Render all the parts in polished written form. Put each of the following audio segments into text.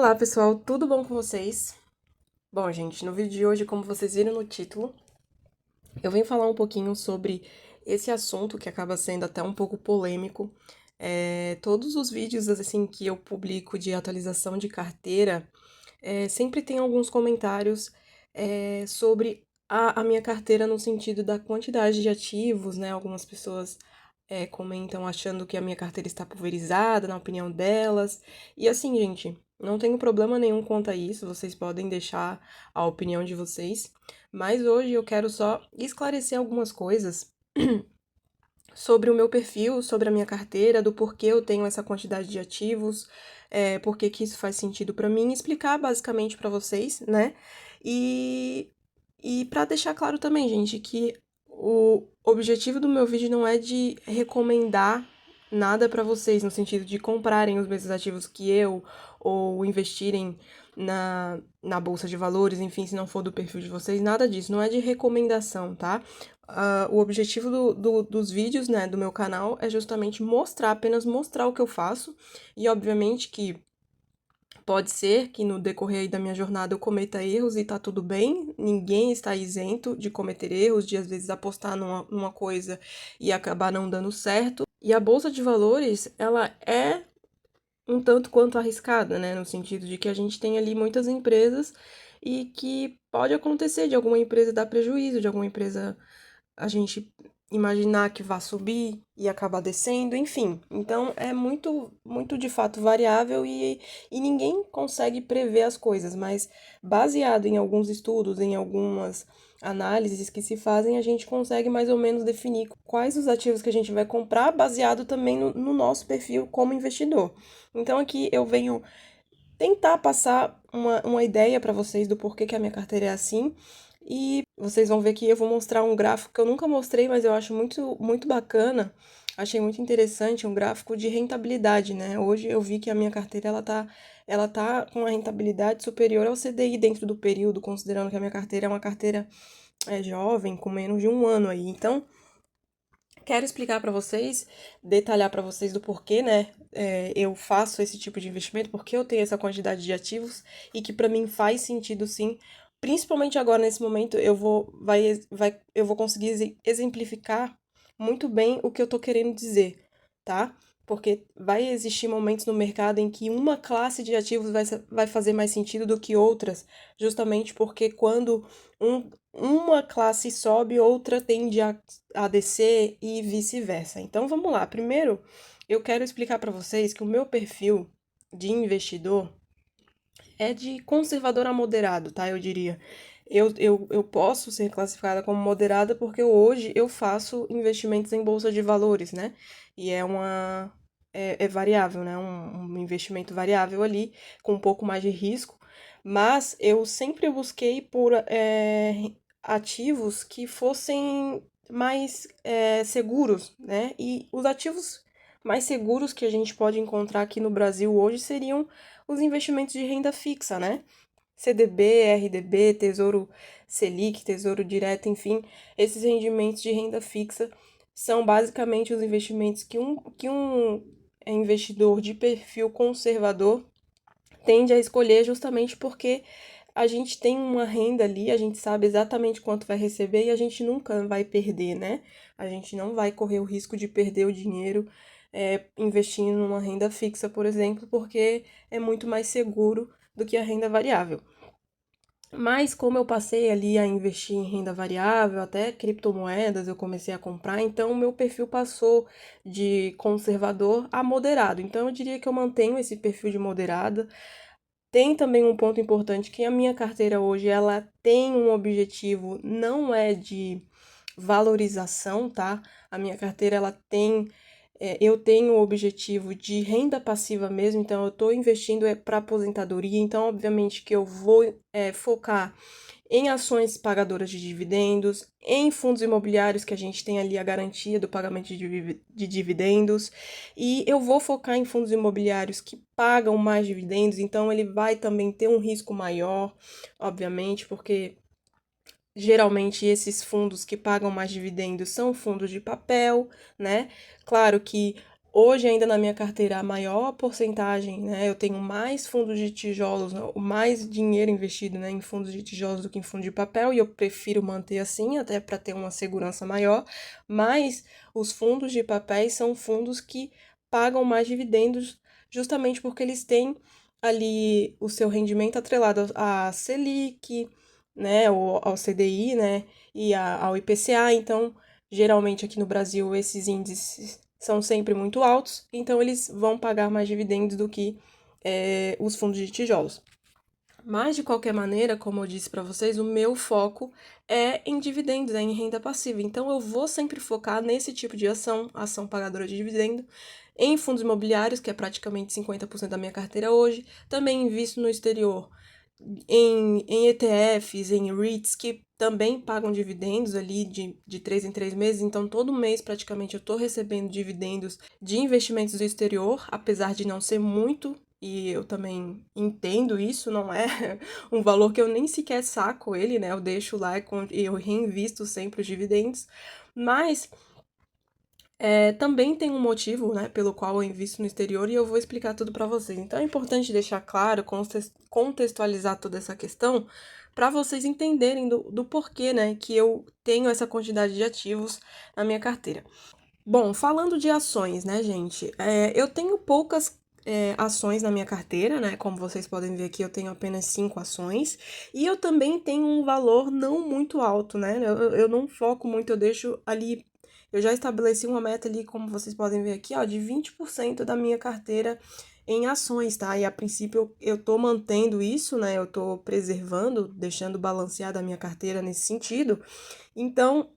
Olá, pessoal, tudo bom com vocês? Bom, gente, no vídeo de hoje, como vocês viram no título, eu vim falar um pouquinho sobre esse assunto que acaba sendo até um pouco polêmico. Todos os vídeos assim que eu publico de atualização de carteira, sempre tem alguns comentários sobre a minha carteira no sentido da quantidade de ativos, né? Algumas pessoas comentam achando que a minha carteira está pulverizada, na opinião delas. E assim, gente, não tenho problema nenhum quanto a isso, vocês podem deixar a opinião de vocês. Mas hoje eu quero só esclarecer algumas coisas sobre o meu perfil, sobre a minha carteira, do porquê eu tenho essa quantidade de ativos, por que que isso faz sentido para mim, explicar basicamente para vocês, né? E, e para deixar claro também, gente, que o objetivo do meu vídeo não é de recomendar nada para vocês, no sentido de comprarem os mesmos ativos que eu, ou investirem na bolsa de valores, enfim, se não for do perfil de vocês, nada disso, não é de recomendação, tá? O objetivo dos vídeos, né, do meu canal é justamente mostrar, apenas mostrar o que eu faço, e obviamente que pode ser que no decorrer aí da minha jornada eu cometa erros e tá tudo bem, ninguém está isento de cometer erros, de às vezes apostar numa coisa e acabar não dando certo. E a bolsa de valores, ela é um tanto quanto arriscada, né, no sentido de que a gente tem ali muitas empresas e que pode acontecer de alguma empresa dar prejuízo, de alguma empresa a gente imaginar que vai subir e acabar descendo, enfim. Então é muito de fato variável e ninguém consegue prever as coisas, mas baseado em alguns estudos, em algumas análises que se fazem, a gente consegue mais ou menos definir quais os ativos que a gente vai comprar, baseado também no nosso perfil como investidor. Então aqui eu venho tentar passar uma ideia para vocês do porquê que a minha carteira é assim. E vocês vão ver que eu vou mostrar um gráfico que eu nunca mostrei, mas eu acho muito bacana. Achei muito interessante, um gráfico de rentabilidade, né? Hoje eu vi que a minha carteira ela tá com uma rentabilidade superior ao CDI dentro do período, considerando que a minha carteira é uma carteira jovem, com menos de um ano aí. Então, quero explicar para vocês, detalhar para vocês do porquê, né? Eu faço esse tipo de investimento, porque eu tenho essa quantidade de ativos e que para mim faz sentido sim. Principalmente agora nesse momento, eu vou conseguir exemplificar muito bem o que eu tô querendo dizer, tá? Porque vai existir momentos no mercado em que uma classe de ativos vai fazer mais sentido do que outras, justamente porque quando uma classe sobe, outra tende a descer e vice-versa. Então vamos lá. Primeiro, eu quero explicar para vocês que o meu perfil de investidor é de conservador a moderado, tá? Eu diria. Eu posso ser classificada como moderada porque hoje eu faço investimentos em bolsa de valores, né? E é variável, né? Um investimento variável ali, com um pouco mais de risco. Mas eu sempre busquei por ativos que fossem mais seguros, né? E os ativos mais seguros que a gente pode encontrar aqui no Brasil hoje seriam os investimentos de renda fixa, né? CDB, RDB, Tesouro Selic, Tesouro Direto, enfim, esses rendimentos de renda fixa são basicamente os investimentos que um investidor de perfil conservador tende a escolher justamente porque a gente tem uma renda ali, a gente sabe exatamente quanto vai receber e a gente nunca vai perder, né? A gente não vai correr o risco de perder o dinheiro investindo numa renda fixa, por exemplo, porque é muito mais seguro do que a renda variável. Mas como eu passei ali a investir em renda variável, até criptomoedas eu comecei a comprar, então o meu perfil passou de conservador a moderado. Então eu diria que eu mantenho esse perfil de moderada. Tem também um ponto importante que a minha carteira hoje ela tem um objetivo, não é de valorização, tá? A minha carteira ela tem eu tenho o objetivo de renda passiva mesmo, então eu estou investindo para aposentadoria, então obviamente que eu vou focar em ações pagadoras de dividendos, em fundos imobiliários que a gente tem ali a garantia do pagamento de dividendos, e eu vou focar em fundos imobiliários que pagam mais dividendos, então ele vai também ter um risco maior, obviamente, porque geralmente esses fundos que pagam mais dividendos são fundos de papel, né? Claro que Hoje, ainda na minha carteira, a maior porcentagem, né? Eu tenho mais fundos de tijolos, mais dinheiro investido, né, em fundos de tijolos do que em fundo de papel, e eu prefiro manter assim, até para ter uma segurança maior. Mas os fundos de papéis são fundos que pagam mais dividendos, justamente porque eles têm ali o seu rendimento atrelado à Selic, né, ao CDI, né, e ao IPCA. Então, geralmente aqui no Brasil, esses índices são sempre muito altos, então eles vão pagar mais dividendos do que os fundos de tijolos. Mas, de qualquer maneira, como eu disse para vocês, o meu foco é em dividendos, é em renda passiva. Então, eu vou sempre focar nesse tipo de ação pagadora de dividendo, em fundos imobiliários, que é praticamente 50% da minha carteira hoje. Também invisto no exterior, em ETFs, em REITs, que também pagam dividendos ali de 3 em 3 meses. Então, todo mês, praticamente, eu estou recebendo dividendos de investimentos do exterior, apesar de não ser muito, e eu também entendo isso, não é um valor que eu nem sequer saco ele, né? Eu deixo lá e eu reinvisto sempre os dividendos. Mas também tem um motivo, né, pelo qual eu invisto no exterior, e eu vou explicar tudo para vocês. Então é importante deixar claro, contextualizar toda essa questão para vocês entenderem do porquê, né, que eu tenho essa quantidade de ativos na minha carteira. Bom, falando de ações, né, gente, eu tenho poucas ações na minha carteira, né? Como vocês podem ver aqui, eu tenho apenas 5 ações. E eu também tenho um valor não muito alto, né? Eu não foco muito, eu deixo ali. Eu já estabeleci uma meta ali, como vocês podem ver aqui, ó, de 20% da minha carteira em ações, tá? E a princípio eu tô mantendo isso, né? Eu tô preservando, deixando balanceada a minha carteira nesse sentido. Então,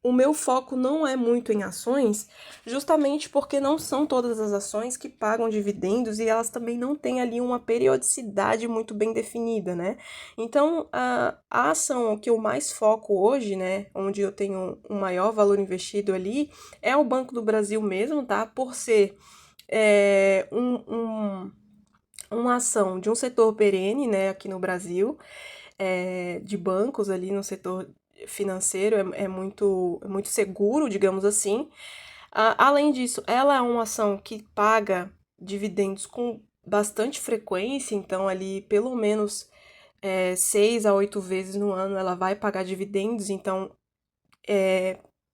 o meu foco não é muito em ações, justamente porque não são todas as ações que pagam dividendos e elas também não têm ali uma periodicidade muito bem definida, né? Então, a ação que eu mais foco hoje, né, onde eu tenho um maior valor investido ali, é o Banco do Brasil mesmo, tá? Por ser uma ação de um setor perene, né, aqui no Brasil, de bancos ali no setor financeiro, é muito seguro, digamos assim. Além disso, ela é uma ação que paga dividendos com bastante frequência, então ali pelo menos 6 a 8 vezes no ano ela vai pagar dividendos, então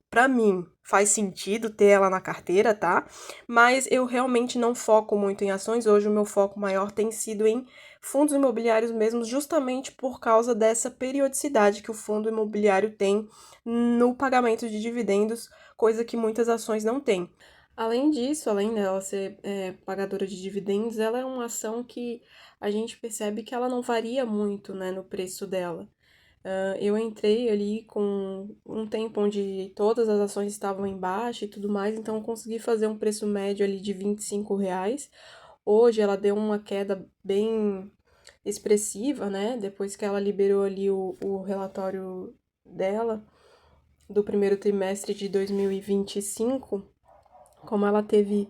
para mim faz sentido ter ela na carteira, tá? Mas eu realmente não foco muito em ações. Hoje o meu foco maior tem sido em fundos imobiliários mesmo, justamente por causa dessa periodicidade que o fundo imobiliário tem no pagamento de dividendos, coisa que muitas ações não têm. Além disso, além dela ser pagadora de dividendos, ela é uma ação que a gente percebe que ela não varia muito, né, no preço dela. Eu entrei ali com um tempo onde todas as ações estavam em baixa e tudo mais, então eu consegui fazer um preço médio ali de R$ 25. Hoje ela deu uma queda bem expressiva, né? Depois que ela liberou ali o relatório dela do primeiro trimestre de 2025, como ela teve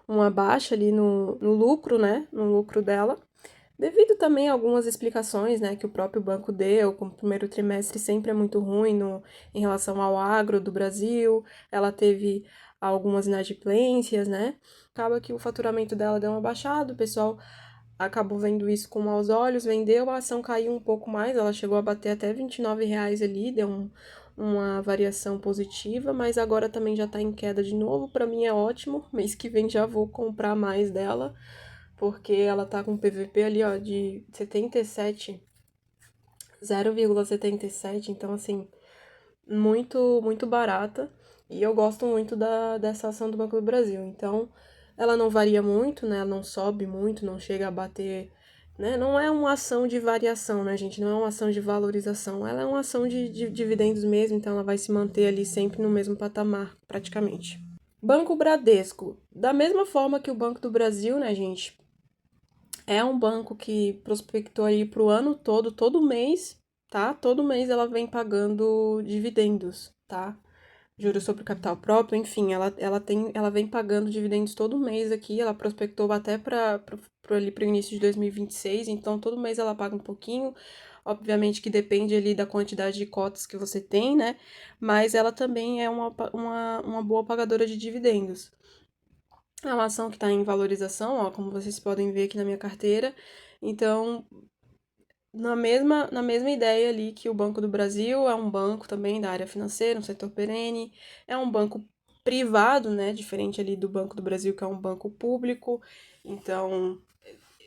uma baixa ali no lucro, né? No lucro dela. Devido também a algumas explicações, né, que o próprio banco deu, como o primeiro trimestre sempre é muito ruim em relação ao agro do Brasil, ela teve algumas inadimplências, né? Acaba que o faturamento dela deu uma baixada, o pessoal acabou vendo isso com maus olhos, vendeu, a ação caiu um pouco mais, ela chegou a bater até R$ 29 ali, deu uma variação positiva, mas agora também já tá em queda de novo, para mim é ótimo, mês que vem já vou comprar mais dela, porque ela tá com PVP ali, ó, de 77, 0,77, então assim, muito barata, e eu gosto muito dessa ação do Banco do Brasil. Então, ela não varia muito, né? Ela não sobe muito, não chega a bater, né? Não é uma ação de variação, né, gente? Não é uma ação de valorização, ela é uma ação de dividendos mesmo, então ela vai se manter ali sempre no mesmo patamar, praticamente. Banco Bradesco, da mesma forma que o Banco do Brasil, né, gente? É um banco que prospectou aí para o ano todo, todo mês, tá? Todo mês ela vem pagando dividendos, tá? Juros sobre capital próprio, enfim, ela vem pagando dividendos todo mês aqui, ela prospectou até para ali para o início de 2026, então todo mês ela paga um pouquinho. obviamente que depende ali da quantidade de cotas que você tem, né? Mas ela também é uma boa pagadora de dividendos. É uma ação que está em valorização, ó, como vocês podem ver aqui na minha carteira. Então, na mesma ideia ali que o Banco do Brasil é um banco também da área financeira, um setor perene, é um banco privado, né, diferente ali do Banco do Brasil, que é um banco público. Então,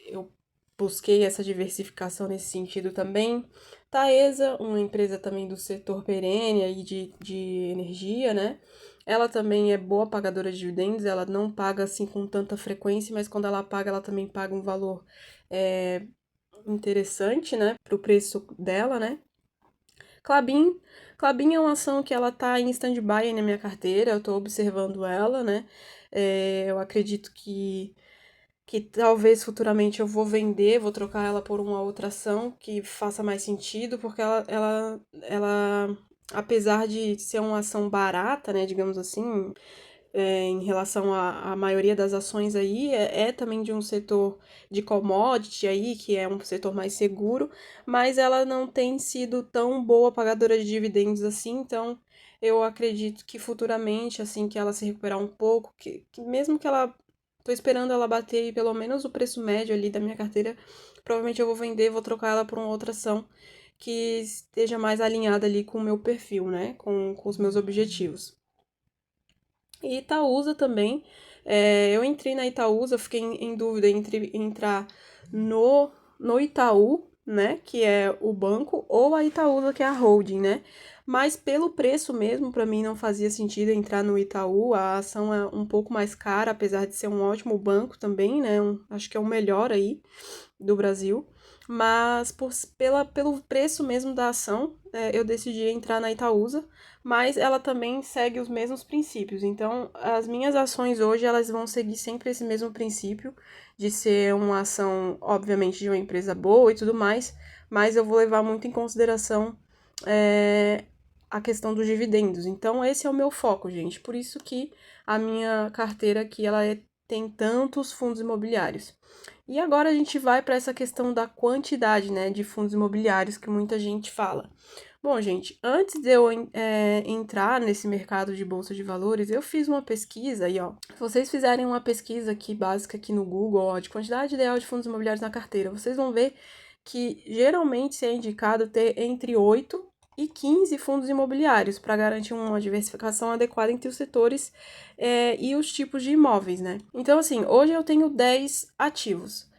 eu busquei essa diversificação nesse sentido também. Taesa, uma empresa também do setor perene aí de energia, né? Ela também é boa pagadora de dividendos, ela não paga assim com tanta frequência, mas quando ela paga, ela também paga um valor interessante, né, pro preço dela, né? Klabin, Klabin é uma ação que ela tá em stand-by na minha carteira, eu tô observando ela, né? Eu acredito que talvez futuramente eu vou vender, vou trocar ela por uma outra ação que faça mais sentido, porque ela apesar de ser uma ação barata, né, digamos assim, em relação à maioria das ações aí, é também de um setor de commodity aí, que é um setor mais seguro, mas ela não tem sido tão boa pagadora de dividendos assim, então eu acredito que futuramente, assim que ela se recuperar um pouco, que mesmo que ela tô esperando ela bater aí pelo menos o preço médio ali da minha carteira. Provavelmente eu vou vender, vou trocar ela por uma outra ação que esteja mais alinhada ali com o meu perfil, né? Com os meus objetivos. E Itaúsa também. Eu entrei na Itaúsa, fiquei em dúvida entre entrar no Itaú, né? Que é o banco, ou a Itaúsa, que é a holding, né? Mas pelo preço mesmo, para mim não fazia sentido entrar no Itaú. A ação é um pouco mais cara, apesar de ser um ótimo banco também, né? Acho que é o melhor aí do Brasil. Mas pelo preço mesmo da ação, eu decidi entrar na Itaúsa, mas ela também segue os mesmos princípios. Então, as minhas ações hoje, elas vão seguir sempre esse mesmo princípio de ser uma ação, obviamente, de uma empresa boa e tudo mais, mas eu vou levar muito em consideração a questão dos dividendos. Então, esse é o meu foco, gente. Por isso que a minha carteira aqui, tem tantos fundos imobiliários. E agora a gente vai para essa questão da quantidade, né, de fundos imobiliários que muita gente fala. Bom, gente, antes de eu entrar nesse mercado de bolsa de valores, eu fiz uma pesquisa aí, ó. Se vocês fizerem uma pesquisa aqui básica aqui no Google, ó, de quantidade ideal de fundos imobiliários na carteira, vocês vão ver que geralmente é indicado ter entre 8 e 15 fundos imobiliários para garantir uma diversificação adequada entre os setores e os tipos de imóveis, né? Então, assim, hoje eu tenho 10 ativos.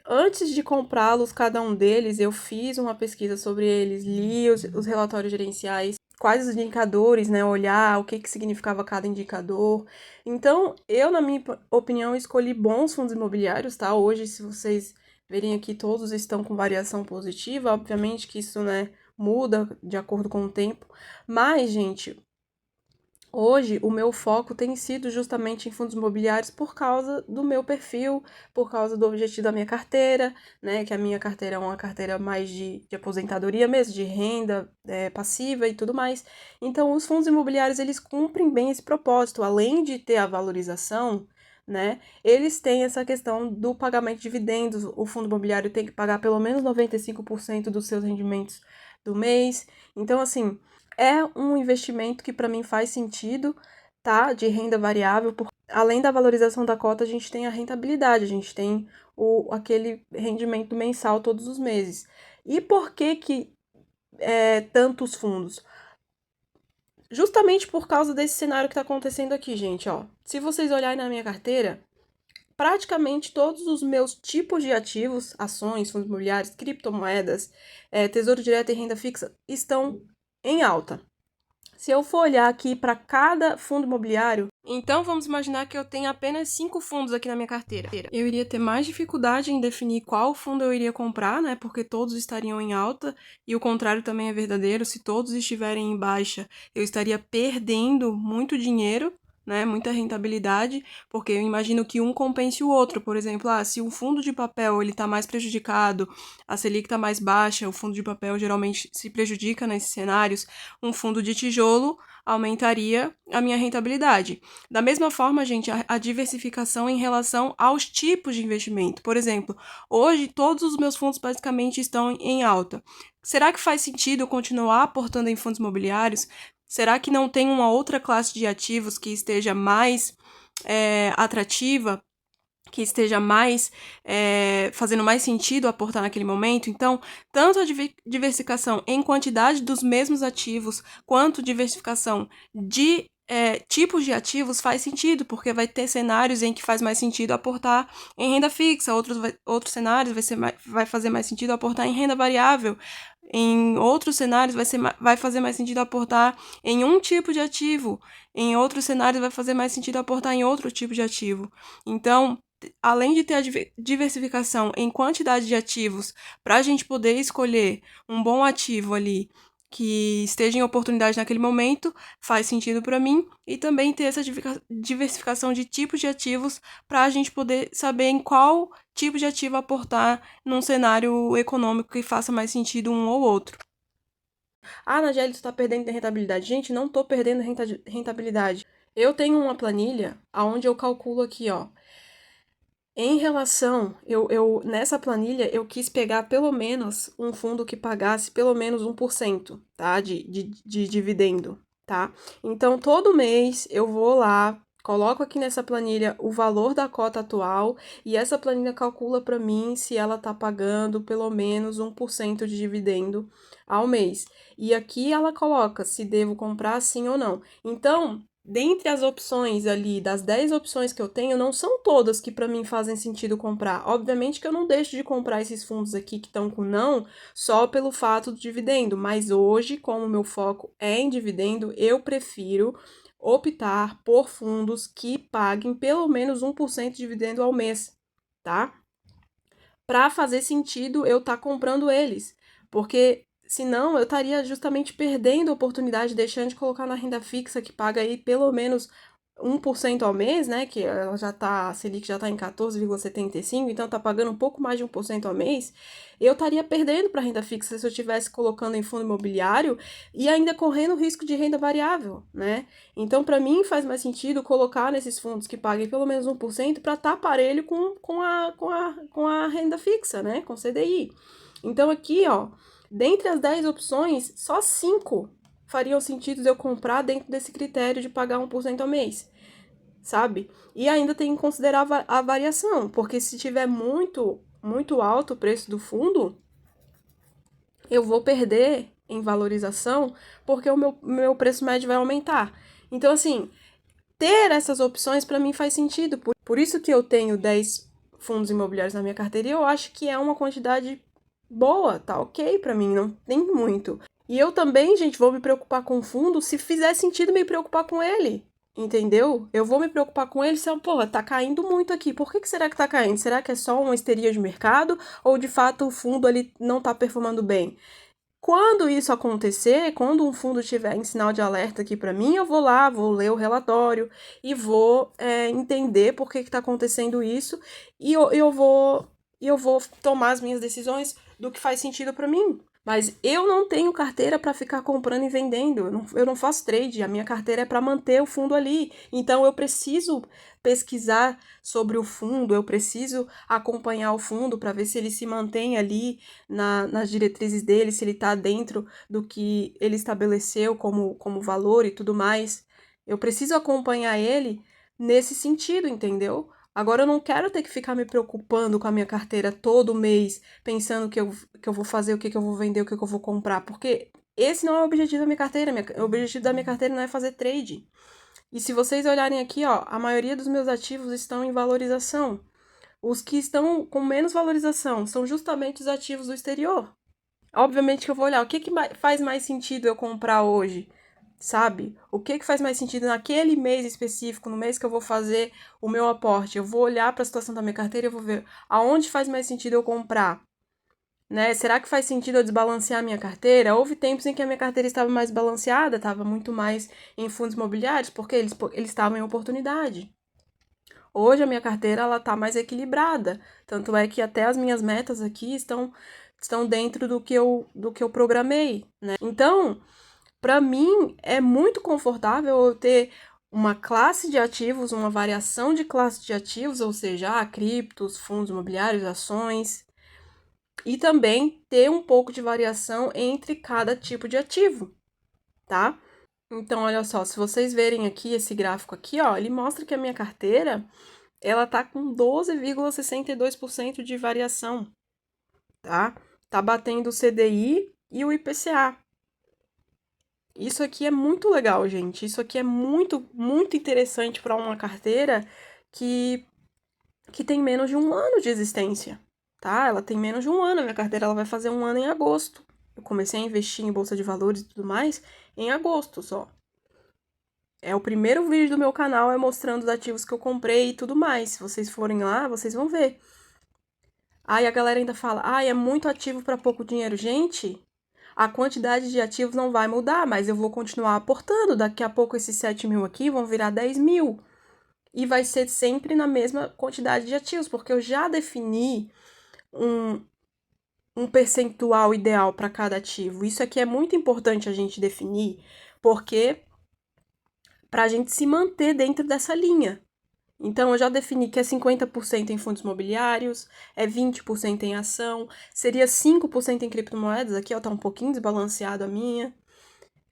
Antes de comprá-los, cada um deles, eu fiz uma pesquisa sobre eles, li os relatórios gerenciais, quais os indicadores, né? Olhar o que significava cada indicador. Então, eu, na minha opinião, escolhi bons fundos imobiliários, tá? Hoje, se vocês verem aqui, todos estão com variação positiva. Obviamente que isso, né, muda de acordo com o tempo. Mas, gente, hoje, o meu foco tem sido justamente em fundos imobiliários por causa do meu perfil, por causa do objetivo da minha carteira, né? Que a minha carteira é uma carteira mais de aposentadoria mesmo, de renda passiva e tudo mais. Então, os fundos imobiliários, eles cumprem bem esse propósito. Além de ter a valorização, né? Eles têm essa questão do pagamento de dividendos. O fundo imobiliário tem que pagar pelo menos 95% dos seus rendimentos do mês. Então, assim, é um investimento que para mim faz sentido, tá? De renda variável, porque além da valorização da cota, a gente tem a rentabilidade, a gente tem aquele rendimento mensal todos os meses. E por que tantos fundos? Justamente por causa desse cenário que está acontecendo aqui, gente, ó. Se vocês olharem na minha carteira, praticamente todos os meus tipos de ativos, ações, fundos imobiliários, criptomoedas, tesouro direto e renda fixa, estão em alta. Se eu for olhar aqui para cada fundo imobiliário, então vamos imaginar que eu tenho apenas 5 fundos aqui na minha carteira. Eu iria ter mais dificuldade em definir qual fundo eu iria comprar, né? Porque todos estariam em alta, e o contrário também é verdadeiro. Se todos estiverem em baixa, eu estaria perdendo muito dinheiro, né, muita rentabilidade, porque eu imagino que um compense o outro. Por exemplo, se um fundo de papel ele está mais prejudicado, a Selic está mais baixa, o fundo de papel geralmente se prejudica nesses cenários. Um fundo de tijolo, aumentaria a minha rentabilidade. Da mesma forma, gente, a diversificação em relação aos tipos de investimento. Por exemplo, hoje todos os meus fundos basicamente estão em alta. Será que faz sentido eu continuar aportando em fundos imobiliários? Será que não tem uma outra classe de ativos que esteja mais atrativa, que esteja mais fazendo mais sentido aportar naquele momento? Então, tanto a diversificação em quantidade dos mesmos ativos, quanto diversificação de tipos de ativos faz sentido, porque vai ter cenários em que faz mais sentido aportar em renda fixa, outros cenários vai fazer mais sentido aportar em renda variável, em outros cenários vai fazer mais sentido aportar em um tipo de ativo, em outros cenários vai fazer mais sentido aportar em outro tipo de ativo. Então, além de ter a diversificação em quantidade de ativos, para a gente poder escolher um bom ativo ali que esteja em oportunidade naquele momento, faz sentido para mim, e também ter essa diversificação de tipos de ativos para a gente poder saber em qual tipo de ativo aportar num cenário econômico que faça mais sentido um ou outro. Ah, Nageli, tu está perdendo rentabilidade. Gente, não estou perdendo rentabilidade. Eu tenho uma planilha onde eu calculo aqui, ó. Em relação, nessa planilha eu quis pegar pelo menos um fundo que pagasse pelo menos 1%, tá? De dividendo, tá? Então, todo mês eu vou lá, coloco aqui nessa planilha o valor da cota atual e essa planilha calcula para mim se ela tá pagando pelo menos 1% de dividendo ao mês. E aqui ela coloca se devo comprar sim ou não. Então, dentre as opções ali, das 10 opções que eu tenho, não são todas que para mim fazem sentido comprar. Obviamente que eu não deixo de comprar esses fundos aqui que estão com não, só pelo fato do dividendo, mas hoje, como o meu foco é em dividendo, eu prefiro optar por fundos que paguem pelo menos 1% de dividendo ao mês, tá? Para fazer sentido eu estar comprando eles, porque senão eu estaria justamente perdendo a oportunidade, deixando de colocar na renda fixa que paga aí pelo menos 1% ao mês, né? Que ela já tá, a Selic já tá em 14,75, então tá pagando um pouco mais de 1% ao mês. Eu estaria perdendo para renda fixa se eu estivesse colocando em fundo imobiliário e ainda correndo risco de renda variável, né? Então, para mim, faz mais sentido colocar nesses fundos que paguem pelo menos 1% para estar parelho com a renda fixa, né? Com CDI. Então, aqui, ó, dentre as 10 opções, só 5 fariam sentido eu comprar dentro desse critério de pagar 1% ao mês, sabe? E ainda tem que considerar a variação, porque se tiver muito alto o preço do fundo, eu vou perder em valorização, porque o meu preço médio vai aumentar. Então, assim, ter essas opções para mim faz sentido. Por isso que eu tenho 10 fundos imobiliários na minha carteira e eu acho que é uma quantidade boa, tá ok para mim, não tem muito. E eu também, gente, vou me preocupar com o fundo se fizer sentido me preocupar com ele. Entendeu? Eu vou me preocupar com ele se, porra, tá caindo muito aqui. Por que será que tá caindo? Será que é só uma histeria de mercado? Ou de fato o fundo ali não tá performando bem? Quando isso acontecer, quando um fundo estiver em sinal de alerta aqui para mim, eu vou lá, vou ler o relatório e vou entender por que está acontecendo isso e eu vou tomar as minhas decisões do que faz sentido para mim. Mas eu não tenho carteira para ficar comprando e vendendo. Eu não faço trade. A minha carteira é para manter o fundo ali. Então eu preciso pesquisar sobre o fundo, eu preciso acompanhar o fundo para ver se ele se mantém ali nas diretrizes dele, se ele está dentro do que ele estabeleceu como valor e tudo mais. Eu preciso acompanhar ele nesse sentido, entendeu? Agora eu não quero ter que ficar me preocupando com a minha carteira todo mês, pensando que eu vou fazer, o que eu vou vender, o que eu vou comprar, porque esse não é o objetivo da minha carteira. O objetivo da minha carteira não é fazer trade. E se vocês olharem aqui, ó, a maioria dos meus ativos estão em valorização. Os que estão com menos valorização são justamente os ativos do exterior. Obviamente que eu vou olhar o que faz mais sentido eu comprar hoje, sabe? O que faz mais sentido naquele mês específico, no mês que eu vou fazer o meu aporte. Eu vou olhar para a situação da minha carteira e eu vou ver aonde faz mais sentido eu comprar. Né? Será que faz sentido eu desbalancear a minha carteira? Houve tempos em que a minha carteira estava mais balanceada, estava muito mais em fundos imobiliários, porque eles estavam em oportunidade. Hoje a minha carteira ela está mais equilibrada, tanto é que até as minhas metas aqui estão dentro do que eu programei, né? Então, para mim, é muito confortável eu ter uma classe de ativos, uma variação de classe de ativos, ou seja, criptos, fundos imobiliários, ações, e também ter um pouco de variação entre cada tipo de ativo, tá? Então, olha só, se vocês verem aqui esse gráfico aqui, ó, ele mostra que a minha carteira, ela tá com 12,62% de variação, tá? Tá batendo o CDI e o IPCA. Isso aqui é muito legal, gente. Isso aqui é muito, muito interessante para uma carteira que tem menos de um ano de existência, tá? Ela tem menos de um ano. A minha carteira ela vai fazer um ano em agosto. Eu comecei a investir em bolsa de valores e tudo mais em agosto só. É o primeiro vídeo do meu canal é mostrando os ativos que eu comprei e tudo mais. Se vocês forem lá, vocês vão ver. Aí a galera ainda fala, é muito ativo para pouco dinheiro. Gente, a quantidade de ativos não vai mudar, mas eu vou continuar aportando. Daqui a pouco esses 7 mil aqui vão virar 10 mil. E vai ser sempre na mesma quantidade de ativos, porque eu já defini um percentual ideal para cada ativo. Isso aqui é muito importante a gente definir, porque para a gente se manter dentro dessa linha. Então, eu já defini que é 50% em fundos imobiliários, é 20% em ação, seria 5% em criptomoedas, aqui ó, tá um pouquinho desbalanceado a minha,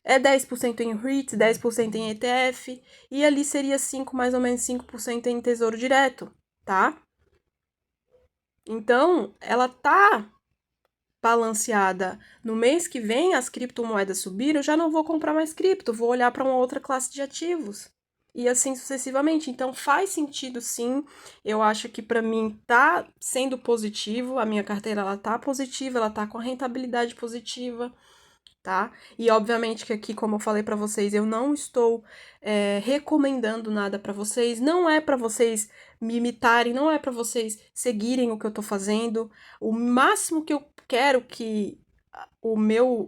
é 10% em REITs, 10% em ETF, e ali seria mais ou menos 5% em tesouro direto, tá? Então, ela tá balanceada. No mês que vem, as criptomoedas subiram, eu já não vou comprar mais cripto, vou olhar para uma outra classe de ativos. E assim sucessivamente. Então faz sentido sim. Eu acho que para mim tá sendo positivo, a minha carteira ela tá positiva, ela tá com a rentabilidade positiva, tá? E obviamente que aqui, como eu falei para vocês, eu não estou recomendando nada para vocês, não é para vocês me imitarem, não é para vocês seguirem o que eu tô fazendo. O máximo que eu quero que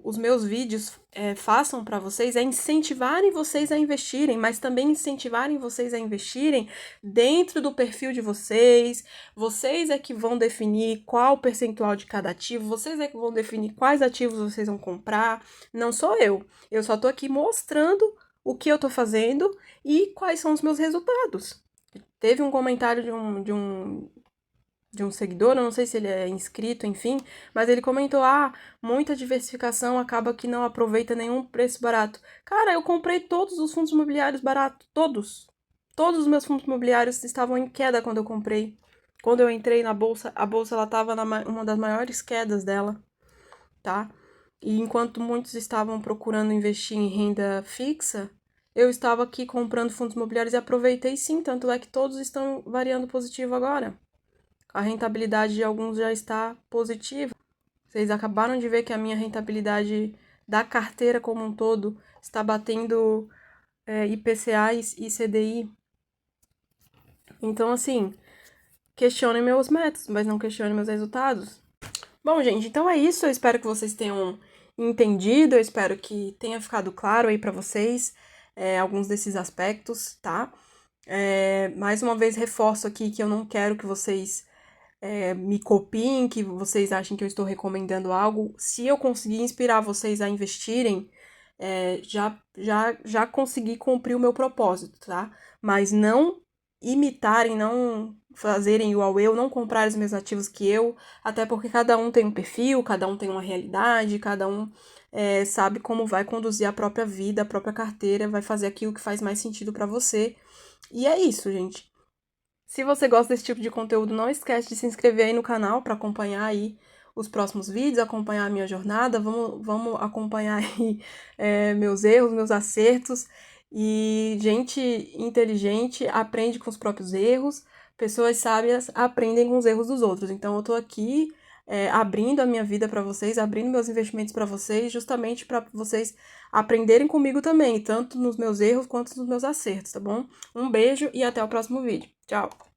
os meus vídeos façam para vocês é incentivarem vocês a investirem, mas também incentivarem vocês a investirem dentro do perfil de vocês. Vocês é que vão definir qual o percentual de cada ativo, vocês é que vão definir quais ativos vocês vão comprar. Não sou eu. Eu só tô aqui mostrando o que eu tô fazendo e quais são os meus resultados. Teve um comentário de um seguidor, eu não sei se ele é inscrito, enfim, mas ele comentou: muita diversificação acaba que não aproveita nenhum preço barato. Cara, eu comprei todos os fundos imobiliários baratos, todos. Todos os meus fundos imobiliários estavam em queda quando eu comprei. Quando eu entrei na bolsa, a bolsa ela estava uma das maiores quedas dela, tá? E enquanto muitos estavam procurando investir em renda fixa, eu estava aqui comprando fundos imobiliários e aproveitei sim, tanto é que todos estão variando positivo agora. A rentabilidade de alguns já está positiva. Vocês acabaram de ver que a minha rentabilidade da carteira como um todo está batendo IPCA e CDI. Então, assim, questionem meus métodos, mas não questionem meus resultados. Bom, gente, então é isso. Eu espero que vocês tenham entendido. Eu espero que tenha ficado claro aí para vocês alguns desses aspectos, tá? Mais uma vez, reforço aqui que eu não quero que vocês me copiem, que vocês achem que eu estou recomendando algo. Se eu conseguir inspirar vocês a investirem, já consegui cumprir o meu propósito, tá? Mas não imitarem, não fazerem igual eu, não comprarem os mesmos ativos que eu, até porque cada um tem um perfil, cada um tem uma realidade, cada um sabe como vai conduzir a própria vida, a própria carteira, vai fazer aquilo que faz mais sentido para você. E é isso, gente. Se você gosta desse tipo de conteúdo, não esquece de se inscrever aí no canal para acompanhar aí os próximos vídeos, acompanhar a minha jornada, vamos acompanhar aí meus erros, meus acertos. E gente inteligente aprende com os próprios erros, pessoas sábias aprendem com os erros dos outros. Então eu tô aqui abrindo a minha vida para vocês, abrindo meus investimentos para vocês, justamente para vocês aprenderem comigo também, tanto nos meus erros quanto nos meus acertos, tá bom? Um beijo e até o próximo vídeo. Tchau!